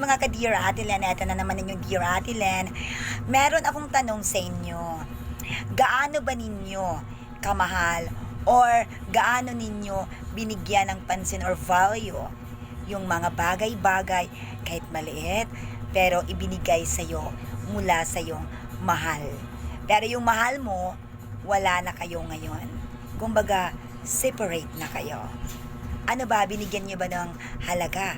Mga ka-Dear Ate Len, eto na naman yung Dear Ate Len. Meron akong tanong sa inyo. Gaano ba ninyo kamahal or gaano ninyo binigyan ng pansin or value yung mga bagay-bagay kahit maliit pero ibinigay sa'yo mula sa iyong mahal. Pero yung mahal mo, wala na kayo ngayon. Kumbaga, separate na kayo. Ano ba, binigyan niyo ba ng halaga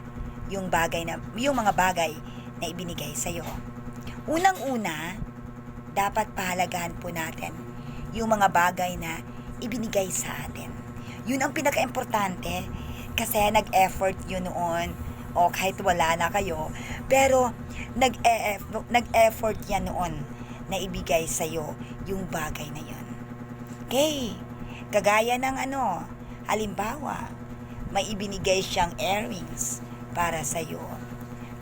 yung mga bagay na ibinigay sa iyo? Unang-una, dapat pahalagahan po natin yung mga bagay na ibinigay sa atin. Yun ang pinaka-importante kasi nag-effort yun noon o kahit wala na kayo, pero nag-effort yan noon na ibigay sa iyo yung bagay na yun. Okay, kagaya ng halimbawa, may ibinigay siyang earrings para sa iyo.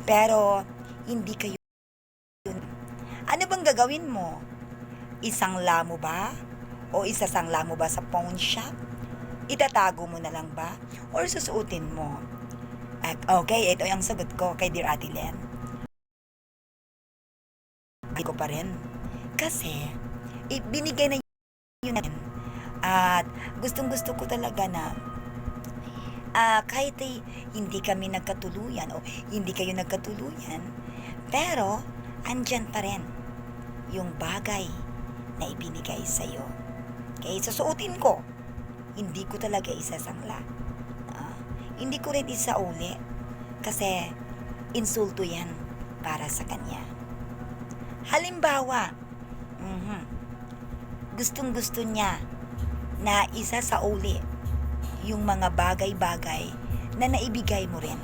Pero hindi kayo yun. Ano bang gagawin mo? Isangla mo ba? O isasangla mo ba sa pawn shop? Itatago mo na lang ba? Or susuotin mo? Okay, ito yung sagot ko kay Dear Ate Len. Hindi ko pa rin. Kasi, binigay na yun natin. At gustong-gusto ko talaga na kahit hindi kami nagkatuluyan o hindi kayo nagkatuluyan, pero andyan pa rin yung bagay na ibinigay sa'yo. Okay, susuotin ko. Hindi ko talaga isasangla. Hindi ko rin isauli kasi insulto yan para sa kanya. Halimbawa, gustong-gusto niya na isa sa uli yung mga bagay-bagay na naibigay mo rin.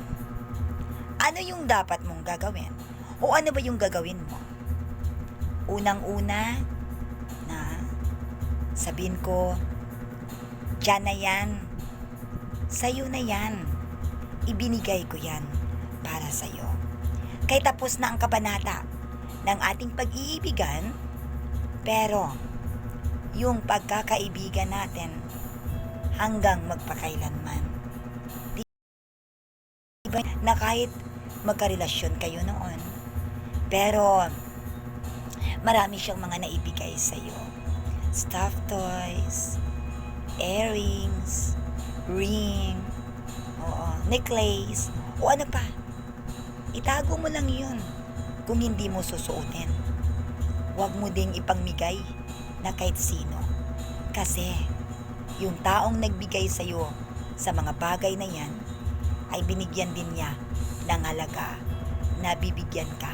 Ano yung dapat mong gagawin? O ano ba yung gagawin mo? Unang-una, na sabihin ko, dyan na yan. Sa'yo na yan. Ibinigay ko yan para sa'yo. Kaya tapos na ang kabanata ng ating pag-iibigan, pero yung pagkakaibigan natin hanggang magpakailanman. Diba na kahit magkarelasyon kayo noon, pero marami siyang mga naibigay sa'yo. Stuffed toys, earrings, ring, necklace, o ano pa. Itago mo lang yun kung hindi mo susuotin. Huwag mo ding ipangmigay na kahit sino. Kasi yung taong nagbigay sa'yo sa mga bagay na yan ay binigyan din niya ng halaga na bibigyan ka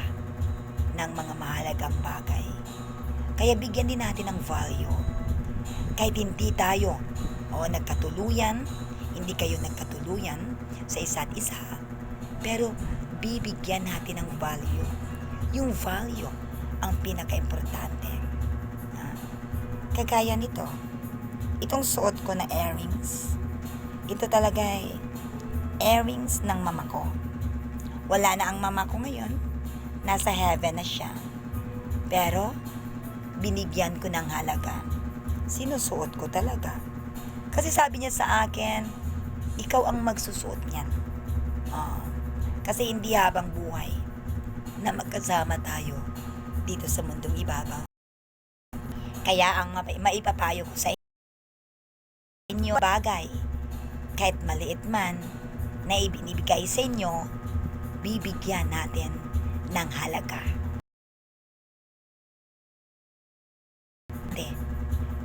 ng mga mahalagang bagay. Kaya bigyan din natin ng value. Kahit hindi tayo nagkatuluyan, hindi kayo nagkatuluyan sa isa't isa, pero bibigyan natin ng value. Yung value ang pinaka-importante. Kagaya nito, itong suot ko na earrings, ito talaga ay earrings ng mama ko. Wala na ang mama ko ngayon, nasa heaven na siya. Pero, binigyan ko ng halaga. Sinusuot ko talaga. Kasi sabi niya sa akin, ikaw ang magsusuot niyan. Kasi hindi habang buhay na magkasama tayo dito sa mundong ibabaw. Kaya ang maipapayo ko sa inyo bagay, kahit maliit man, na ibinibigay sa inyo, bibigyan natin ng halaga.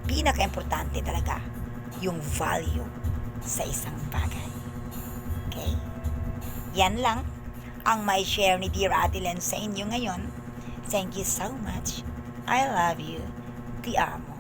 Pinaka-importante talaga yung value sa isang bagay. Okay? Yan lang ang may share ni Dear Ate Len sa inyo ngayon. Thank you so much. I love you. Ti amo.